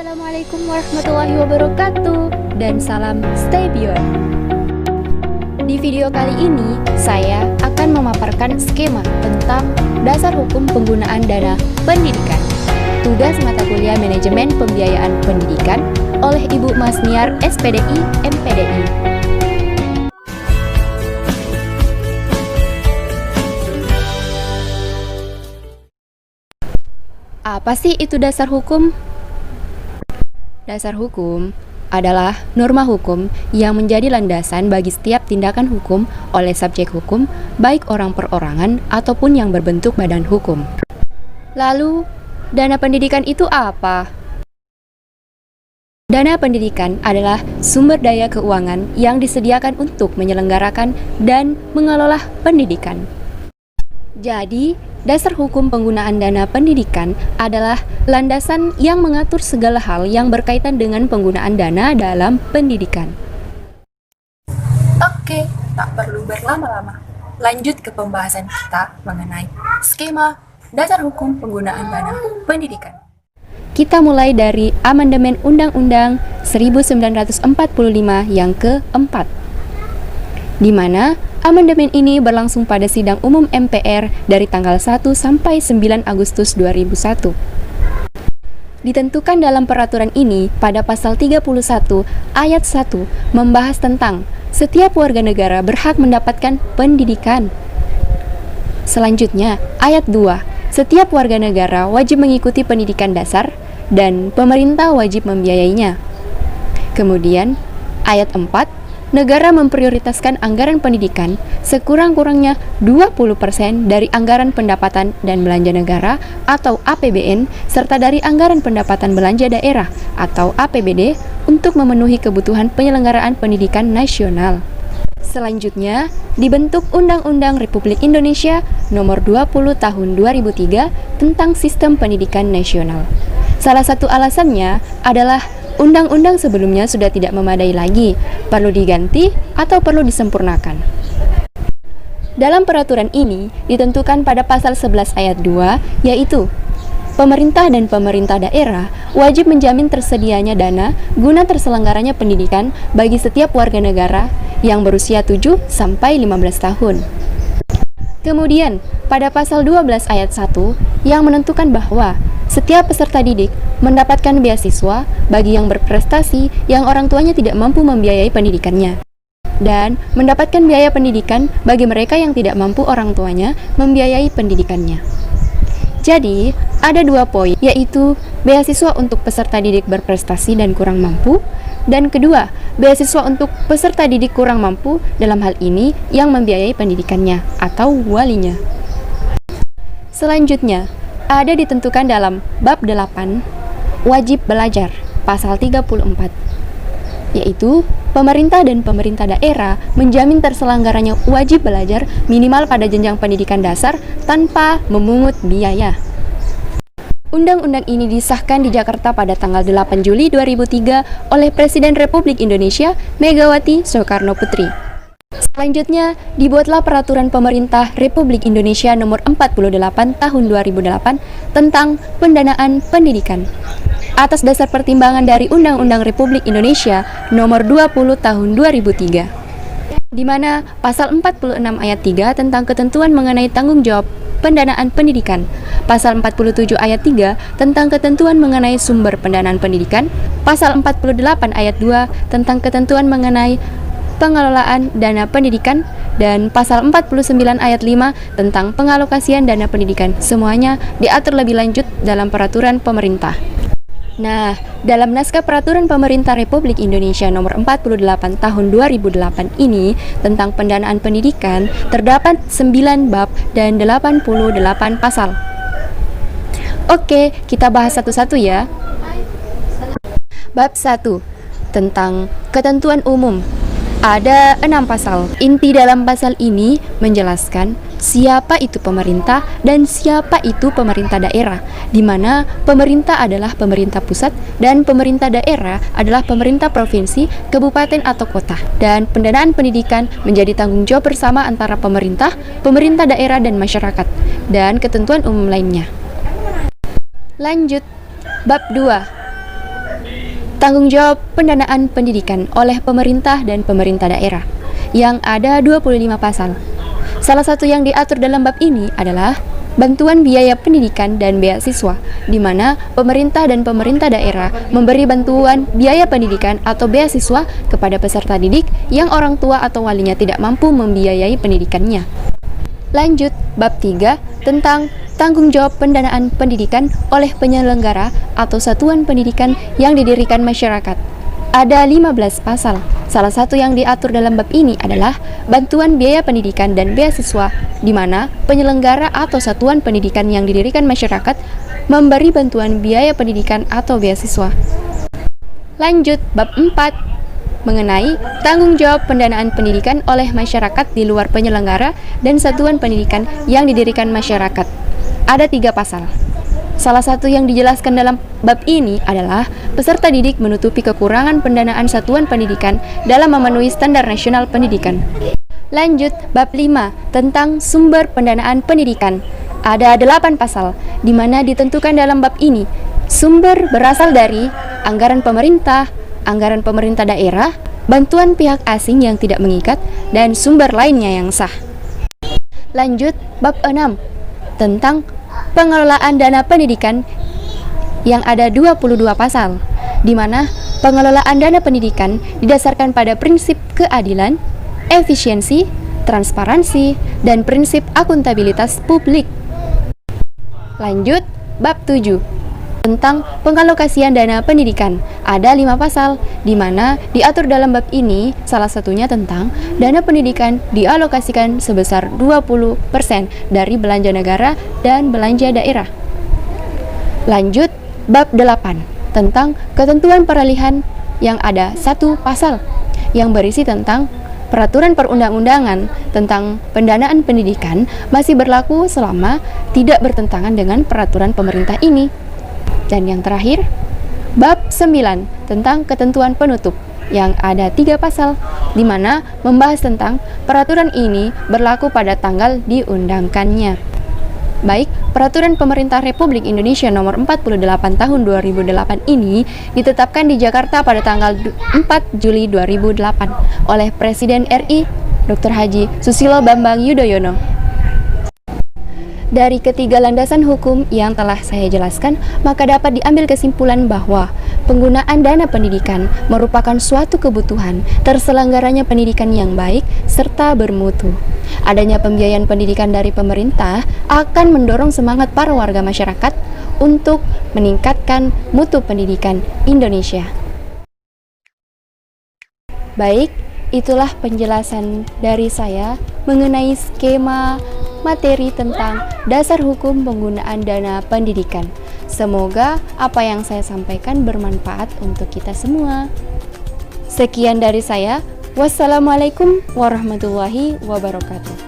Assalamualaikum warahmatullahi wabarakatuh dan salam Stay Beyond. Di video kali ini, saya akan memaparkan skema tentang dasar hukum penggunaan dana pendidikan. Tugas mata kuliah Manajemen Pembiayaan Pendidikan oleh Ibu Masniar SPDI MPDI. Apa sih itu dasar hukum? Dasar hukum adalah norma hukum yang menjadi landasan bagi setiap tindakan hukum oleh subjek hukum, baik orang perorangan ataupun yang berbentuk badan hukum. Lalu, dana pendidikan itu apa? Dana pendidikan adalah sumber daya keuangan yang disediakan untuk menyelenggarakan dan mengelola pendidikan. Jadi, dasar hukum penggunaan dana pendidikan adalah landasan yang mengatur segala hal yang berkaitan dengan penggunaan dana dalam pendidikan. Oke, tak perlu berlama-lama. Lanjut ke pembahasan kita mengenai skema dasar hukum penggunaan dana pendidikan. Kita mulai dari Amandemen Undang-Undang 1945 yang keempat, di mana amandemen ini berlangsung pada sidang umum MPR dari tanggal 1 sampai 9 Agustus 2001. Ditentukan dalam peraturan ini pada pasal 31 ayat 1 membahas tentang setiap warga negara berhak mendapatkan pendidikan. Selanjutnya, ayat 2, setiap warga negara wajib mengikuti pendidikan dasar dan pemerintah wajib membiayainya. Kemudian, ayat 4, negara memprioritaskan anggaran pendidikan sekurang-kurangnya 20% dari anggaran pendapatan dan belanja negara atau APBN serta dari anggaran pendapatan belanja daerah atau APBD untuk memenuhi kebutuhan penyelenggaraan pendidikan nasional. Selanjutnya, dibentuk Undang-Undang Republik Indonesia Nomor 20 Tahun 2003 tentang Sistem Pendidikan Nasional. Salah satu alasannya adalah undang-undang sebelumnya sudah tidak memadai lagi, perlu diganti atau perlu disempurnakan. Dalam peraturan ini ditentukan pada pasal 11 ayat 2, yaitu pemerintah dan pemerintah daerah wajib menjamin tersedianya dana guna terselenggaranya pendidikan bagi setiap warga negara yang berusia 7 sampai 15 tahun. Kemudian, pada pasal 12 ayat 1 yang menentukan bahwa setiap peserta didik mendapatkan beasiswa bagi yang berprestasi yang orang tuanya tidak mampu membiayai pendidikannya, dan mendapatkan biaya pendidikan bagi mereka yang tidak mampu orang tuanya membiayai pendidikannya. Jadi, ada dua poin, yaitu beasiswa untuk peserta didik berprestasi dan kurang mampu, dan kedua, beasiswa untuk peserta didik kurang mampu dalam hal ini yang membiayai pendidikannya atau walinya. Selanjutnya, ada ditentukan dalam bab 8 wajib belajar pasal 34, yaitu pemerintah dan pemerintah daerah menjamin terselenggaranya wajib belajar minimal pada jenjang pendidikan dasar tanpa memungut biaya. Undang-undang ini disahkan di Jakarta pada tanggal 8 Juli 2003 oleh Presiden Republik Indonesia Megawati Soekarno Putri. Selanjutnya, dibuatlah Peraturan Pemerintah Republik Indonesia Nomor 48 Tahun 2008 tentang pendanaan pendidikan. Atas dasar pertimbangan dari Undang-Undang Republik Indonesia Nomor 20 Tahun 2003, di mana pasal 46 ayat 3 tentang ketentuan mengenai tanggung jawab pendanaan pendidikan, pasal 47 ayat 3 tentang ketentuan mengenai sumber pendanaan pendidikan, pasal 48 ayat 2 tentang ketentuan mengenai pengelolaan dana pendidikan, dan pasal 49 ayat 5 tentang pengalokasian dana pendidikan. Semuanya diatur lebih lanjut dalam peraturan pemerintah. Nah, dalam naskah Peraturan Pemerintah Republik Indonesia Nomor 48 Tahun 2008 ini tentang pendanaan pendidikan terdapat 9 bab dan 88 pasal. Oke, kita bahas satu-satu ya. Bab 1 tentang ketentuan umum. Ada 6 pasal. Inti dalam pasal ini menjelaskan siapa itu pemerintah dan siapa itu pemerintah daerah, di mana pemerintah adalah pemerintah pusat dan pemerintah daerah adalah pemerintah provinsi, kabupaten atau kota. Dan pendanaan pendidikan menjadi tanggung jawab bersama antara pemerintah, pemerintah daerah dan masyarakat, dan ketentuan umum lainnya. Lanjut, bab 2 tanggung jawab pendanaan pendidikan oleh pemerintah dan pemerintah daerah yang ada 25 pasal. Salah satu yang diatur dalam bab ini adalah bantuan biaya pendidikan dan beasiswa, di mana pemerintah dan pemerintah daerah memberi bantuan biaya pendidikan atau beasiswa kepada peserta didik yang orang tua atau walinya tidak mampu membiayai pendidikannya. Lanjut, bab 3 tentang tanggung jawab pendanaan pendidikan oleh penyelenggara atau satuan pendidikan yang didirikan masyarakat. Ada 15 pasal. Salah satu yang diatur dalam bab ini adalah bantuan biaya pendidikan dan beasiswa, di mana penyelenggara atau satuan pendidikan yang didirikan masyarakat memberi bantuan biaya pendidikan atau beasiswa. Lanjut, bab 4 mengenai tanggung jawab pendanaan pendidikan oleh masyarakat di luar penyelenggara dan satuan pendidikan yang didirikan masyarakat. Ada 3 pasal. Salah satu yang dijelaskan dalam bab ini adalah peserta didik menutupi kekurangan pendanaan satuan pendidikan dalam memenuhi standar nasional pendidikan. Lanjut, bab 5 tentang sumber pendanaan pendidikan. Ada 8 pasal, di mana ditentukan dalam bab ini sumber berasal dari anggaran pemerintah daerah, bantuan pihak asing yang tidak mengikat, dan sumber lainnya yang sah. Lanjut, bab 6 tentang pengelolaan dana pendidikan yang ada 22 pasal, di mana pengelolaan dana pendidikan didasarkan pada prinsip keadilan, efisiensi, transparansi, dan prinsip akuntabilitas publik. Lanjut, bab 7 tentang pengalokasian dana pendidikan. Ada 5 pasal, di mana diatur dalam bab ini salah satunya tentang dana pendidikan dialokasikan sebesar 20% dari belanja negara dan belanja daerah. Lanjut, bab 8 tentang ketentuan peralihan yang ada 1 pasal yang berisi tentang peraturan perundang-undangan tentang pendanaan pendidikan masih berlaku selama tidak bertentangan dengan peraturan pemerintah ini. Dan yang terakhir, bab 9 tentang ketentuan penutup yang ada 3 pasal, di mana membahas tentang peraturan ini berlaku pada tanggal diundangkannya. Baik, peraturan pemerintah Republik Indonesia nomor 48 tahun 2008 ini ditetapkan di Jakarta pada tanggal 4 Juli 2008 oleh Presiden RI Dr. Haji Susilo Bambang Yudhoyono. Dari ketiga landasan hukum yang telah saya jelaskan, maka dapat diambil kesimpulan bahwa penggunaan dana pendidikan merupakan suatu kebutuhan terselenggaranya pendidikan yang baik serta bermutu. Adanya pembiayaan pendidikan dari pemerintah akan mendorong semangat para warga masyarakat untuk meningkatkan mutu pendidikan Indonesia. Baik, itulah penjelasan dari saya mengenai skema materi tentang dasar hukum penggunaan dana pendidikan. Semoga apa yang saya sampaikan bermanfaat untuk kita semua. Sekian dari saya. Wassalamualaikum warahmatullahi wabarakatuh.